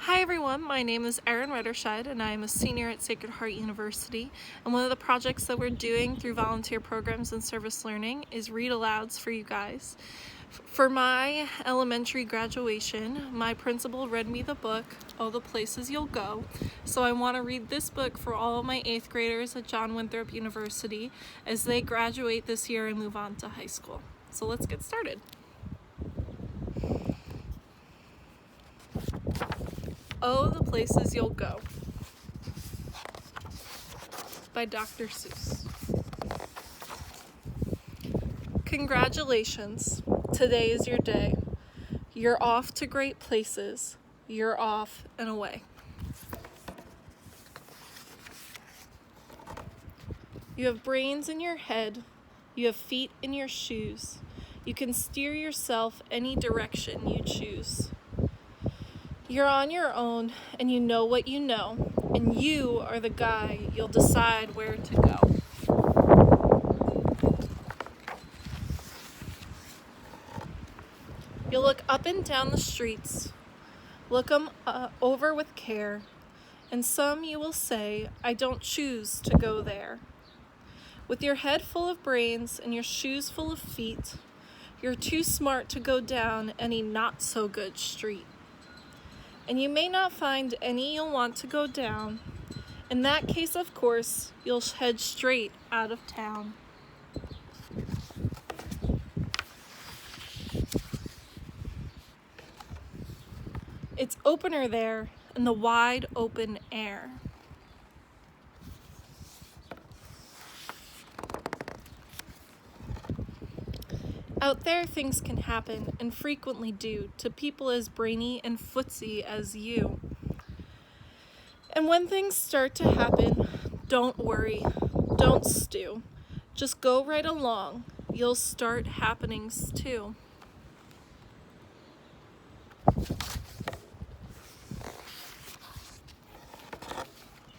Hi everyone, my name is Erin Retterscheid and I am a senior at Sacred Heart University, and one of the projects that we're doing through volunteer programs and service learning is read alouds for you guys. For my elementary graduation, my principal read me the book, All the Places You'll Go, so I want to read this book for all of my 8th graders at John Winthrop University as they graduate this year and move on to high school. So let's get started. Oh, the Places You'll Go by Dr. Seuss. Congratulations, today is your day. You're off to great places. You're off and away. You have brains in your head. You have feet in your shoes. You can steer yourself any direction you choose. You're on your own, and you know what you know, and you are the guy you'll decide where to go. You'll look up and down the streets, look 'em over with care, and some you will say, I don't choose to go there. With your head full of brains and your shoes full of feet, you're too smart to go down any not-so-good street. And you may not find any you'll want to go down. In that case, of course, you'll head straight out of town. It's opener there in the wide open air. Out there, things can happen, and frequently do, to people as brainy and footsy as you. And when things start to happen, don't worry, don't stew. Just go right along. You'll start happenings too.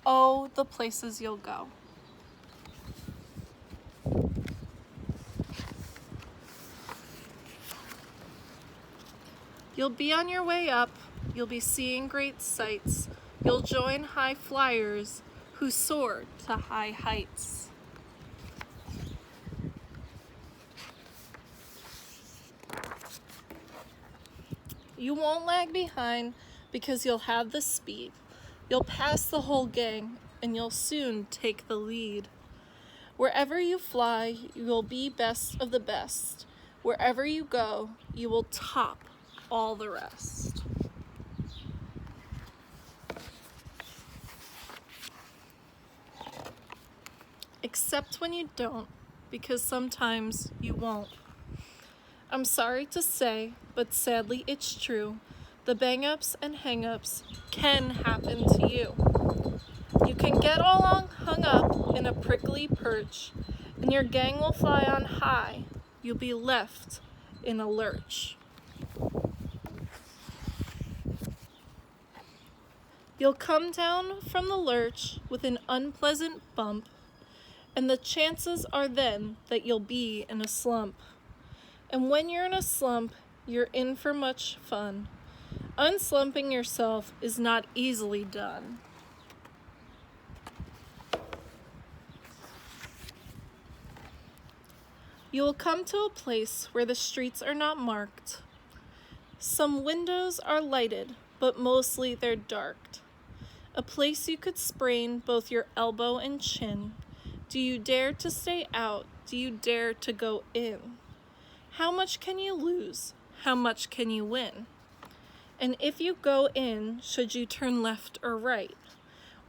Oh, the places you'll go. You'll be on your way up, you'll be seeing great sights, you'll join high flyers who soar to high heights. You won't lag behind because you'll have the speed. You'll pass the whole gang and you'll soon take the lead. Wherever you fly, you will be best of the best. Wherever you go, you will top all the rest. Except when you don't, because sometimes you won't. I'm sorry to say, but sadly it's true. The bang-ups and hang-ups can happen to you. You can get all hung up in a prickly perch, and your gang will fly on high. You'll be left in a lurch. You'll come down from the lurch with an unpleasant bump, and the chances are then that you'll be in a slump. And when you're in a slump, you're in for much fun. Unslumping yourself is not easily done. You will come to a place where the streets are not marked. Some windows are lighted, but mostly they're darked. A place you could sprain both your elbow and chin. Do you dare to stay out? Do you dare to go in? How much can you lose? How much can you win? And if you go in, should you turn left or right?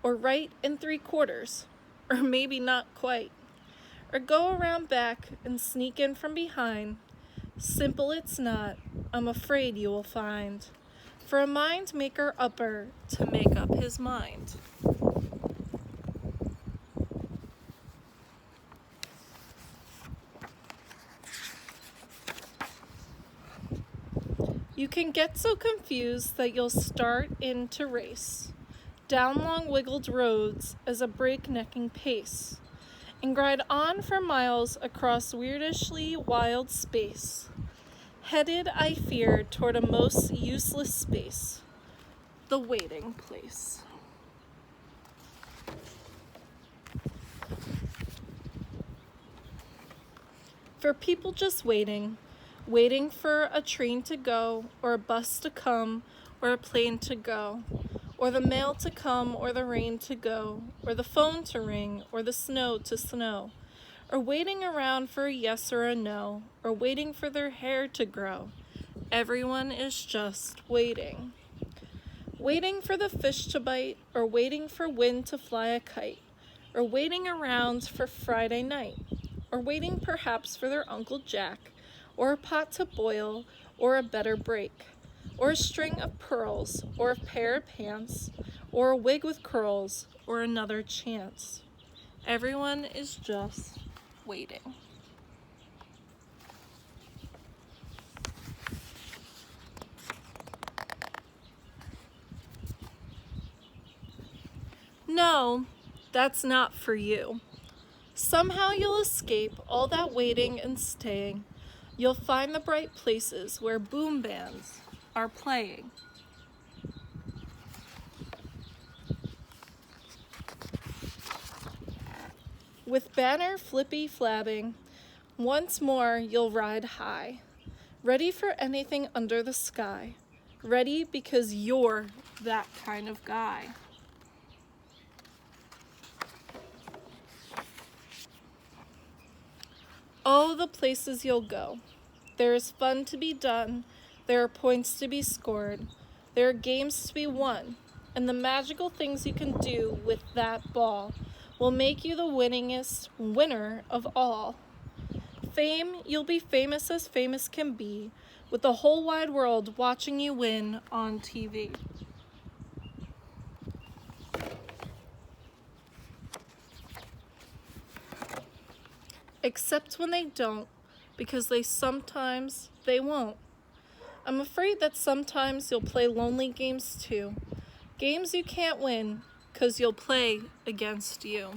Or right and 3/4? Or maybe not quite? Or go around back and sneak in from behind? Simple it's not, I'm afraid you will find. For a mind maker upper to make up his mind. You can get so confused that you'll start in to race down long wiggled roads as a breaknecking pace and glide on for miles across weirdishly wild space, headed, I fear, toward a most useless space. the waiting place. For people just waiting for a train to go, or a bus to come, or a plane to go, or the mail to come, or the rain to go, or the phone to ring, or the snow to snow, or waiting around for a yes or a no, or waiting for their hair to grow. Everyone is just waiting. Waiting for the fish to bite, or waiting for wind to fly a kite, or waiting around for Friday night, or waiting perhaps for their Uncle Jack, or a pot to boil, or a better break, or a string of pearls, or a pair of pants, or a wig with curls, or another chance. Everyone is just waiting. No, that's not for you. Somehow you'll escape all that waiting and staying. You'll find the bright places where boom bands are playing. With banner flippy flabbing, once more you'll ride high, ready for anything under the sky, ready because you're that kind of guy. Oh, the places you'll go. There is fun to be done, there are points to be scored, there are games to be won, and the magical things you can do with that ball will make you the winningest winner of all. Fame, you'll be famous as famous can be, with the whole wide world watching you win on TV. Except when they don't, because they won't. I'm afraid that sometimes you'll play lonely games too. Games you can't win, 'cause you'll play against you.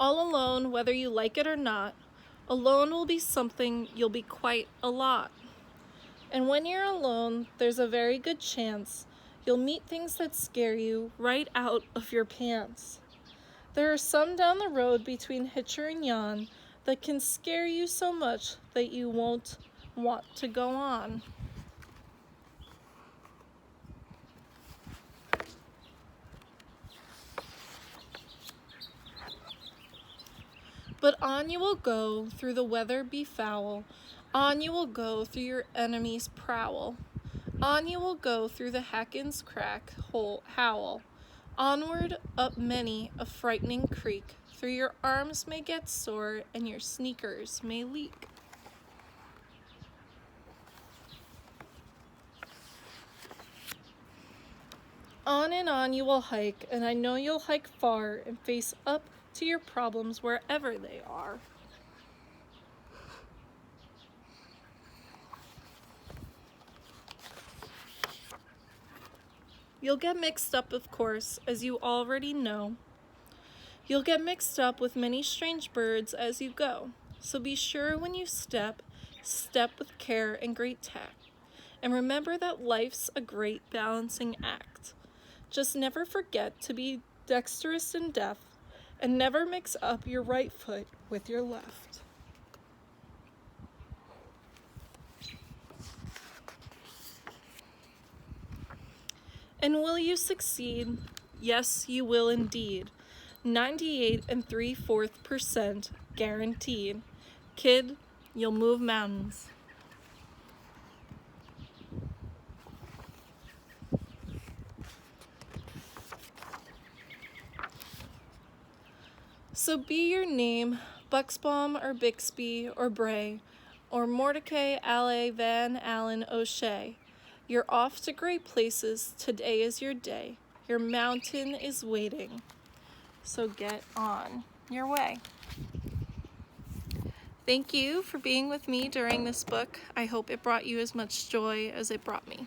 All alone, whether you like it or not, alone will be something you'll be quite a lot. And when you're alone, there's a very good chance you'll meet things that scare you right out of your pants. There are some down the road between Hitcher and Yon that can scare you so much that you won't want to go on. But on you will go through the weather be foul, on you will go through your enemy's prowl, on you will go through the Hacken's crack hole howl, onward up many a frightening creek, through your arms may get sore and your sneakers may leak. On and on you will hike, and I know you'll hike far and face up to your problems wherever they are. You'll get mixed up, of course, as you already know. You'll get mixed up with many strange birds as you go. So be sure when you step with care and great tact. And remember that life's a great balancing act. Just never forget to be dexterous and deft, and never mix up your right foot with your left. And will you succeed? Yes, you will indeed. 98 3/4% guaranteed. Kid, you'll move mountains. So be your name Buxbaum or Bixby or Bray or Mordecai Alley Van Allen O'Shea. You're off to great places. Today is your day. Your mountain is waiting. So get on your way. Thank you for being with me during this book. I hope it brought you as much joy as it brought me.